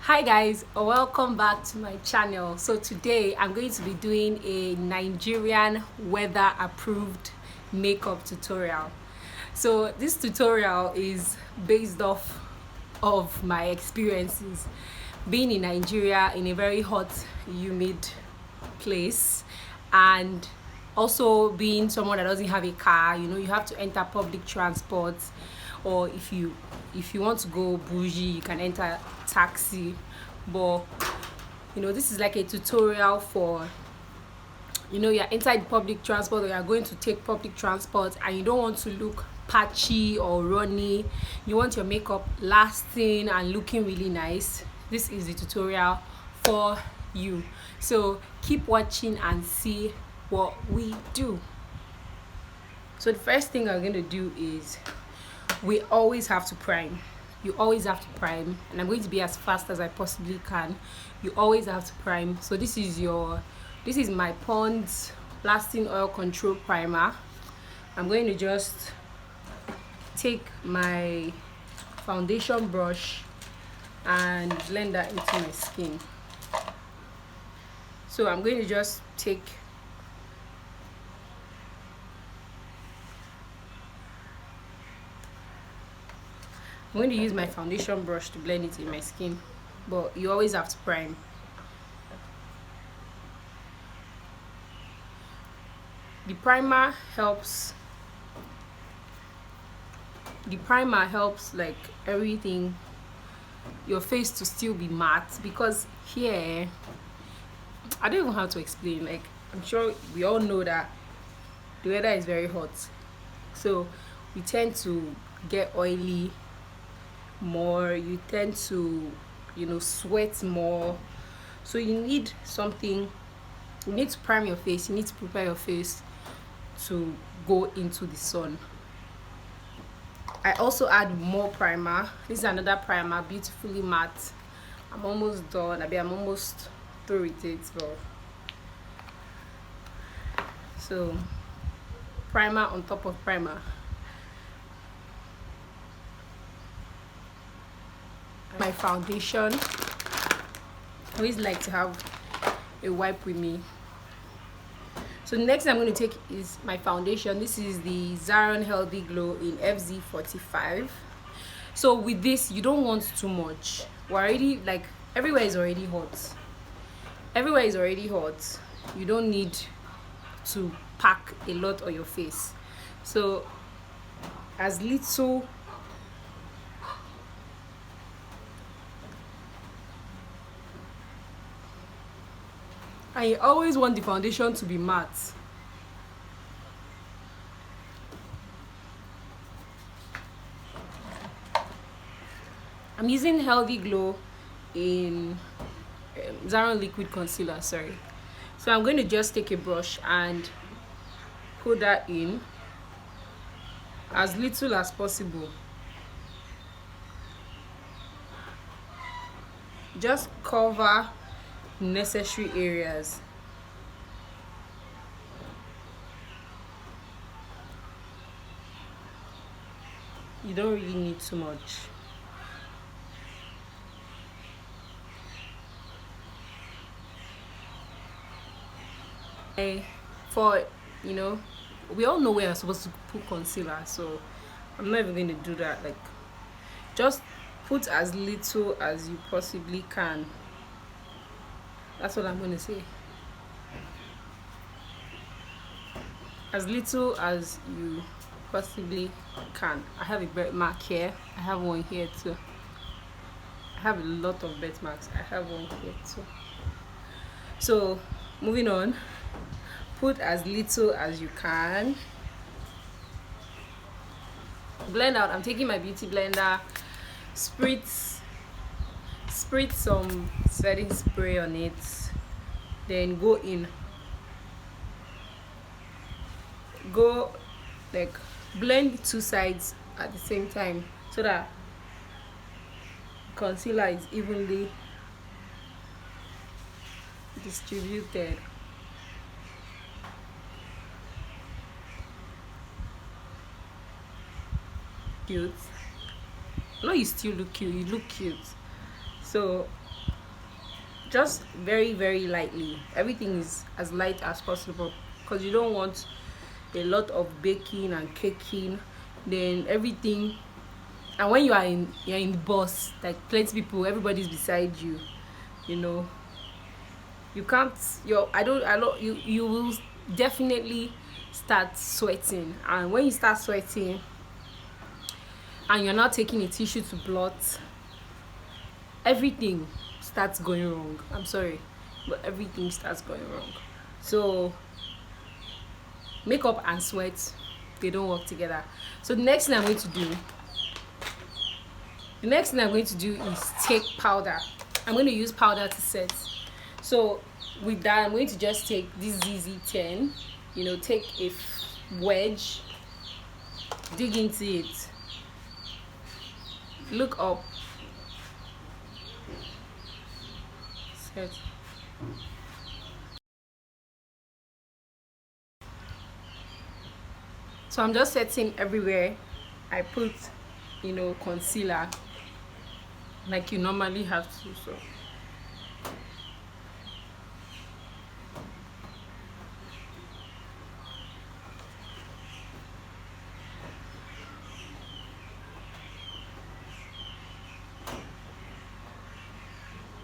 Hi guys, welcome back to my channel. So today I'm going to be doing a Nigerian weather approved makeup tutorial. So this tutorial is based off of my experiences being in Nigeria in a very hot, humid place, and also being someone that doesn't have a car. You have to enter public transport, or if you want to go bougie, you can enter taxi. But this is like a tutorial for you're inside public transport, or you're going to take public transport and you don't want to look patchy or runny. You want your makeup lasting and looking really nice. This is the tutorial for you. So keep watching and see what we do. So the first thing I'm going to do is we always have to prime. You always have to prime, and I'm going to be as fast as I possibly can. You always have to prime. So this is my Pond's lasting oil control primer. I'm going to just take my foundation brush and blend that into my skin. So I'm going to just take I'm going to use my foundation brush to blend it in my skin, but you always have to prime. The primer helps like everything, your face to still be matte, because here, I don't even know how to explain. Like, I'm sure we all know that the weather is very hot, so we tend to get oily more. You tend to sweat more. So you need something. You need to prime your face. You need to prepare your face to go into the sun. I also add more primer. This is another primer, beautifully matte. I'm almost done. I'm almost through with it. So primer on top of primer. My foundation, I always like to have a wipe with me. So the next thing I'm going to take is my foundation. This is the Zaron Healthy Glow in FZ45. So with this, you don't want too much. We're already, like, everywhere is already hot. You don't need to pack a lot on your face. So as little, I always want the foundation to be matte. I'm using Healthy Glow in Zaron Liquid Concealer, sorry. So I'm going to just take a brush and put that in as little as possible. Just cover necessary areas. You don't really need too much. For we all know where I'm supposed to put concealer, so I'm not even going to do that. Like, just put as little as you possibly can. That's what I'm going to say. As little as you possibly can. I have a birth mark here. I have one here too. I have a lot of birth marks. I have one here too. So moving on, put as little as you can. Blend out. I'm taking my beauty blender, spritz some setting spray on it, then go like blend two sides at the same time so that concealer is evenly distributed. Cute. No, you still look cute. You look cute. So just very, very lightly. Everything is as light as possible because you don't want a lot of baking and caking. Then everything, and when you're in the bus, like plenty people, everybody's beside you, you know, you can't you're I don't you will definitely start sweating. And when you start sweating and you're not taking a tissue to blot, everything starts going wrong. I'm sorry, but everything starts going wrong. So makeup and sweat, they don't work together. So the next thing I'm going to do is take powder. I'm going to use powder to set. So with that, I'm going to just take this ZZ10, you know, take a wedge, dig into it, look up, set. So I'm just setting everywhere. I put, you know, concealer like you normally have to. So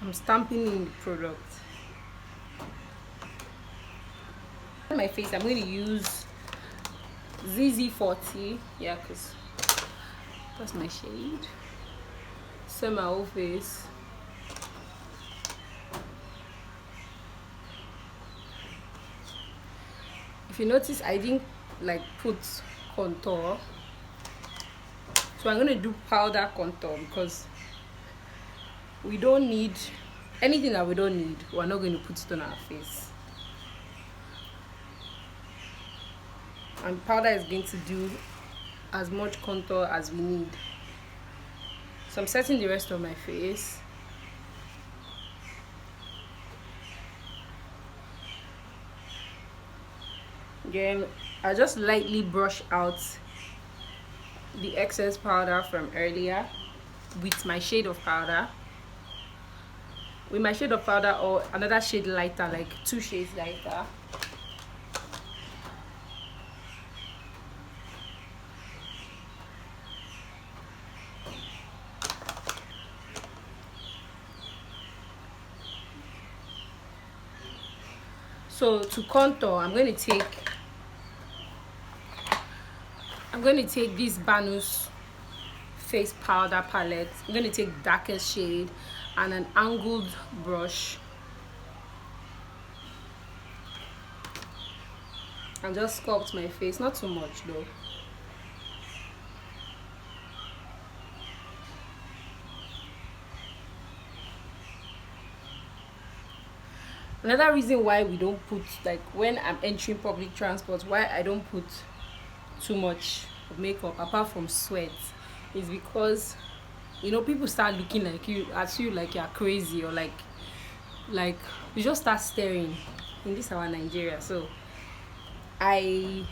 I'm stamping in the product. On my face, I'm going to use ZZ40, yeah, because that's my shade. Set my whole face. If you notice, I didn't like put contour, so I'm going to do powder contour because we don't need anything that we don't need. We're not going to put it on our face, and powder is going to do as much contour as we need. So I'm setting the rest of my face. Then I just lightly brush out the excess powder from earlier with my shade of powder. With my shade of powder or another shade lighter, like 2 shades lighter. So to contour, I'm going to take this Banus face powder palette. I'm going to take darkest shade and an angled brush and just sculpt my face. Not too much though. Another reason why we don't put, like when I'm entering public transport, why I don't put too much of makeup apart from sweat, is because, you know, people start looking like you like you're crazy, or like you just start staring in this our Nigeria. So I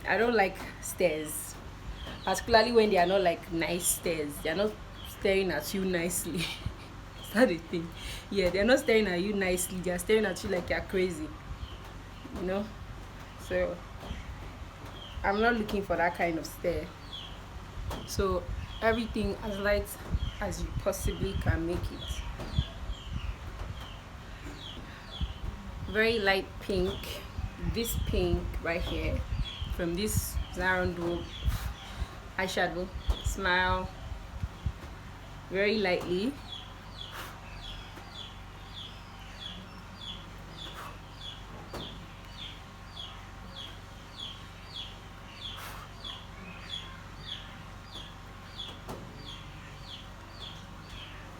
don't like stares, particularly when they are not like nice stares. They are not staring at you nicely. Is that the thing? Yeah, they're not staring at you nicely. They are staring at you like you're crazy, you know. So I'm not looking for that kind of stare. So everything as light as you possibly can make it. Very light pink. This pink right here from this Zarondo eyeshadow. Smile very lightly.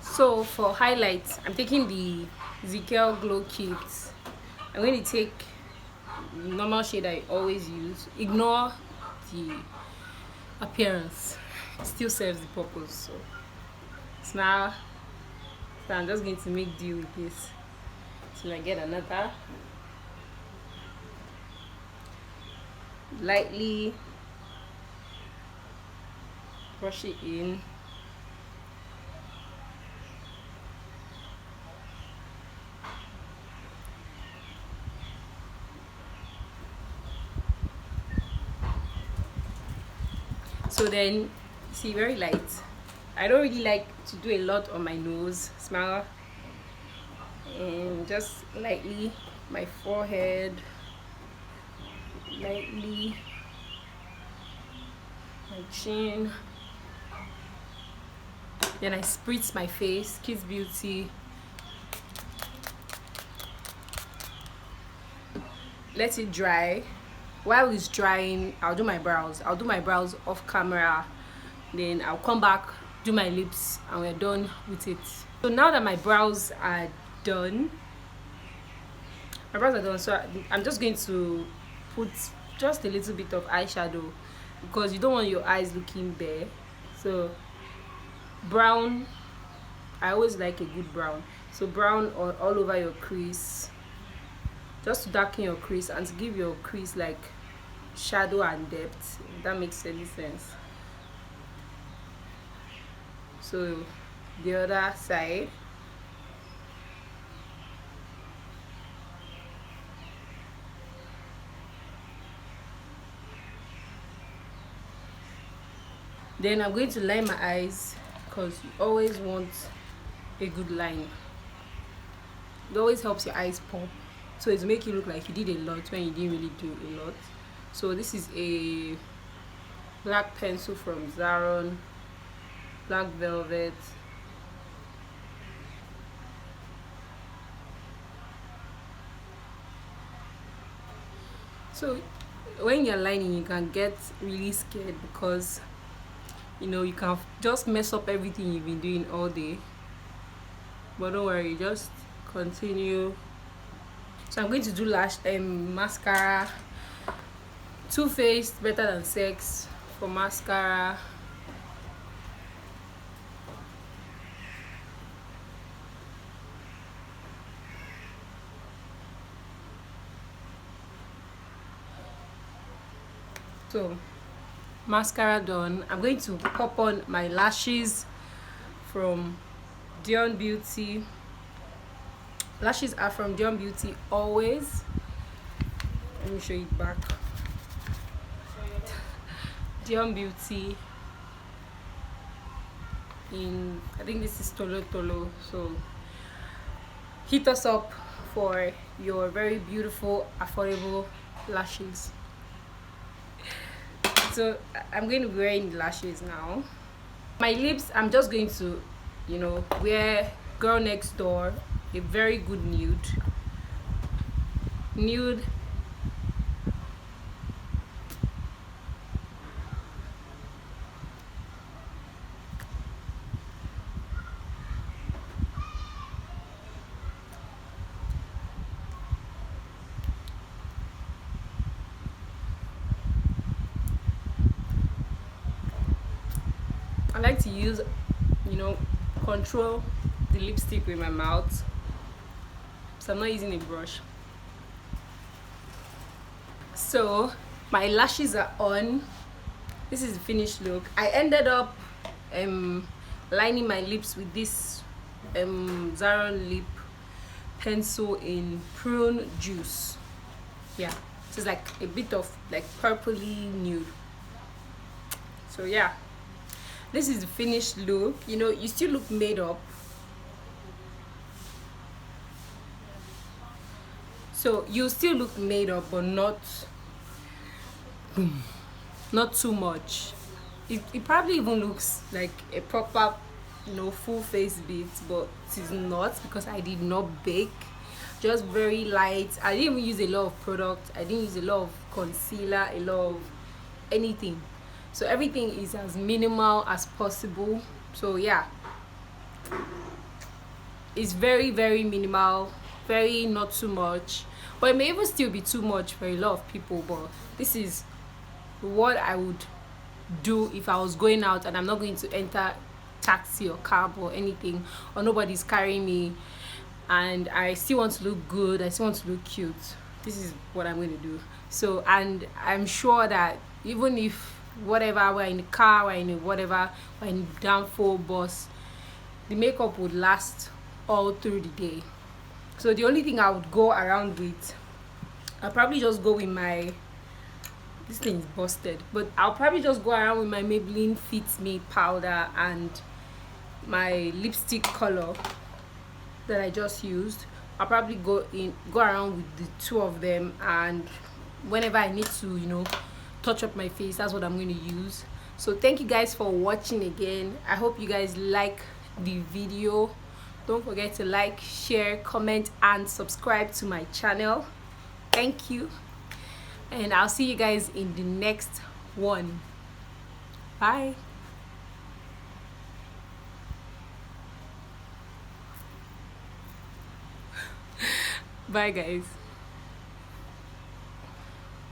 So for highlights, I'm taking the Zickel Glow Kit. I'm going to take the normal shade I always use. Ignore the appearance, it still serves the purpose. So smile. So I'm just going to make do with this till I get another. Lightly brush it in. So then, see, very light. I don't really like to do a lot on my nose. Smile. And just lightly my forehead, lightly my chin. Then I spritz my face, Kiss Beauty. Let it dry. While it's drying, I'll do my brows. I'll do my brows off camera. Then I'll come back, do my lips, and we're done with it. So now that my brows are done, so I'm just going to put just a little bit of eyeshadow because you don't want your eyes looking bare. So brown, I always like a good brown. So brown all over your crease, just to darken your crease and to give your crease like shadow and depth, if that makes any sense. So the other side. Then I'm going to line my eyes because you always want a good line. It always helps your eyes pop. So it's make you look like you did a lot when you didn't really do a lot. So this is a black pencil from Zaron, black velvet. So when you're lining, you can get really scared because you can just mess up everything you've been doing all day. But don't worry, just continue. So I'm going to do mascara. Too Faced Better Than Sex for mascara. So mascara done. I'm going to pop on my lashes from Dion Beauty. Lashes are from Dion Beauty always. Let me show you back. Dion Beauty in, I think this is Tolo Tolo. So hit us up for your very beautiful, affordable lashes. So I'm going to be wearing the lashes now. My lips, I'm just going to wear Girl Next Door, a very good nude. I like to use control the lipstick with my mouth, so I'm not using a brush. So my lashes are on. This is the finished look. I ended up lining my lips with this Zaron lip pencil in prune juice. Yeah, so it's like a bit of like purpley nude. So yeah, this is the finished look. You still look made up. So you still look made up, but not too much. It probably even looks like a proper full face beat, but it is not because I did not bake. Just very light. I didn't even use a lot of product. I didn't use a lot of concealer, a lot of anything. So everything is as minimal as possible. So yeah, it's very, very minimal, very not too much, but it may even still be too much for a lot of people. But this is what I would do if I was going out and I'm not going to enter taxi or cab or anything, or nobody's carrying me, and I still want to look good, I still want to look cute. This is what I'm going to do. So, and I'm sure that even if whatever, we're in the car, we're in whatever, we're in down full bus, the makeup would last all through the day. So the only thing I would go around with, I'll probably just go with this thing is busted. But I'll probably just go around with my Maybelline Fit Me powder and my lipstick color that I just used. I'll probably go around with the two of them, and whenever I need to, touch up my face, that's what I'm going to use. So thank you guys for watching again. I hope you guys like the video. Don't forget to like, share, comment, and subscribe to my channel. Thank you, and I'll see you guys in the next one. Bye. Bye guys.